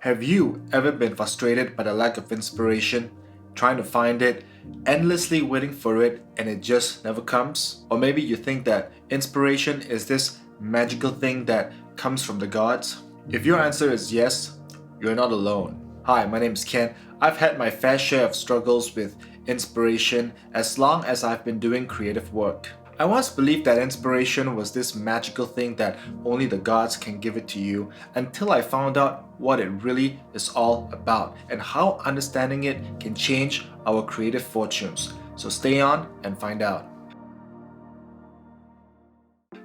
Have you ever been frustrated by the lack of inspiration, trying to find it, endlessly waiting for it, and it just never comes? Or maybe you think that inspiration is this magical thing that comes from the gods? If your answer is yes, you're not alone. Hi, my name is Kian. I've had my fair share of struggles with inspiration as long as I've been doing creative work. I once believed that inspiration was this magical thing that only the gods can give it to you, until I found out what it really is all about and how understanding it can change our creative fortunes. So stay on and find out.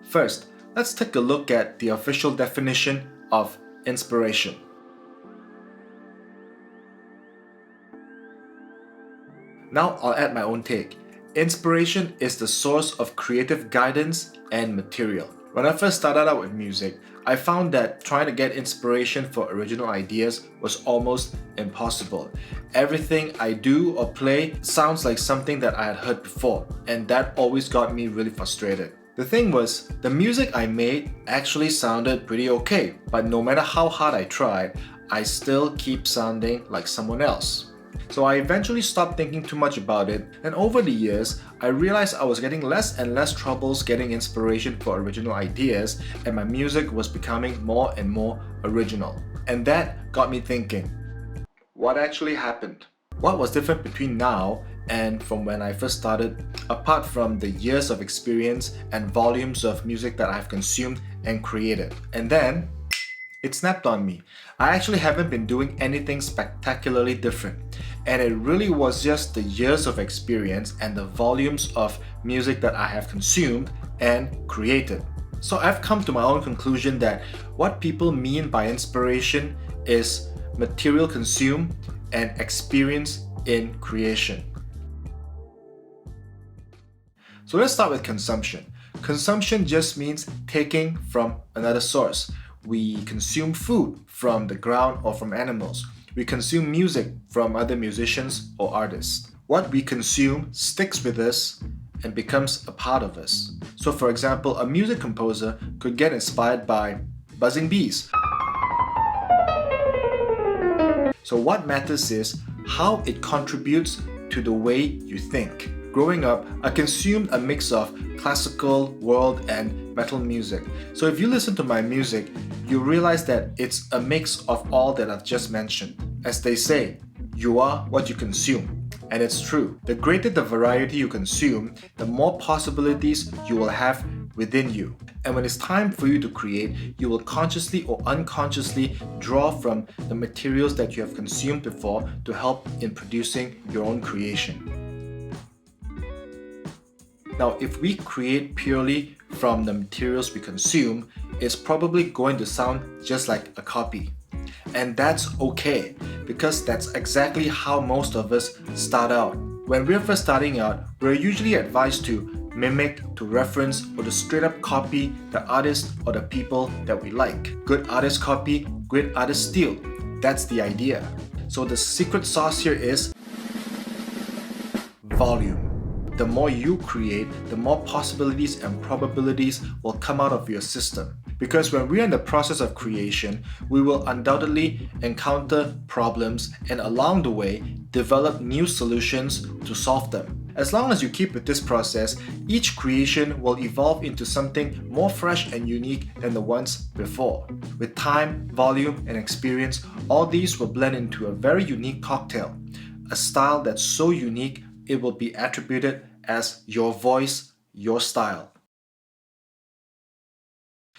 First, let's take a look at the official definition of inspiration. Now I'll add my own take. Inspiration is the source of creative guidance and material. When I first started out with music, I found that trying to get inspiration for original ideas was almost impossible. Everything I do or play sounds like something that I had heard before, and that always got me really frustrated. The thing was, the music I made actually sounded pretty okay, but no matter how hard I tried, I still keep sounding like someone else. So I eventually stopped thinking too much about it, and over the years, I realized I was getting less and less troubles getting inspiration for original ideas, and my music was becoming more and more original. And that got me thinking, what actually happened? What was different between now and from when I first started, apart from the years of experience and volumes of music that I've consumed and created? And then, it snapped on me. I actually haven't been doing anything spectacularly different, and it really was just the years of experience and the volumes of music that I have consumed and created. So I've come to my own conclusion that what people mean by inspiration is material consumed and experience in creation. So let's start with consumption. Consumption just means taking from another source. We consume food from the ground or from animals. We consume music from other musicians or artists. What we consume sticks with us and becomes a part of us. So for example, a music composer could get inspired by buzzing bees. So what matters is how it contributes to the way you think. Growing up, I consumed a mix of classical, world, and metal music. So if you listen to my music, you realize that it's a mix of all that I've just mentioned. As they say, you are what you consume. And it's true. The greater the variety you consume, the more possibilities you will have within you. And when it's time for you to create, you will consciously or unconsciously draw from the materials that you have consumed before to help in producing your own creation. Now, if we create purely from the materials we consume, it's probably going to sound just like a copy. And that's okay, because that's exactly how most of us start out. When we're first starting out, we're usually advised to mimic, to reference, or to straight up copy the artist or the people that we like. Good artists copy, great artists steal. That's the idea. So the secret sauce here is volume. The more you create, the more possibilities and probabilities will come out of your system. Because when we're in the process of creation, we will undoubtedly encounter problems and along the way, develop new solutions to solve them. As long as you keep with this process, each creation will evolve into something more fresh and unique than the ones before. With time, volume, and experience, all these will blend into a very unique cocktail. A style that's so unique, it will be attributed as your voice, your style.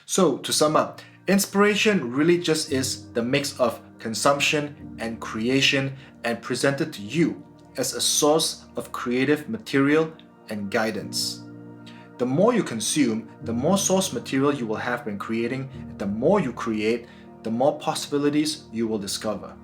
So to sum up, inspiration really just is the mix of consumption and creation and presented to you as a source of creative material and guidance. The more you consume, the more source material you will have when creating. The more you create, the more possibilities you will discover.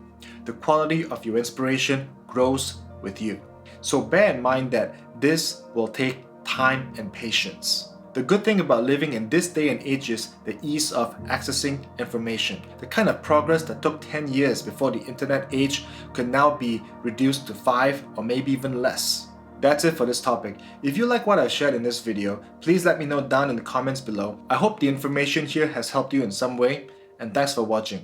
The quality of your inspiration grows with you. So bear in mind that this will take time and patience. The good thing about living in this day and age is the ease of accessing information. The kind of progress that took 10 years before the internet age could now be reduced to 5 or maybe even less. That's it for this topic. If you like what I shared in this video, please let me know down in the comments below. I hope the information here has helped you in some way, and thanks for watching.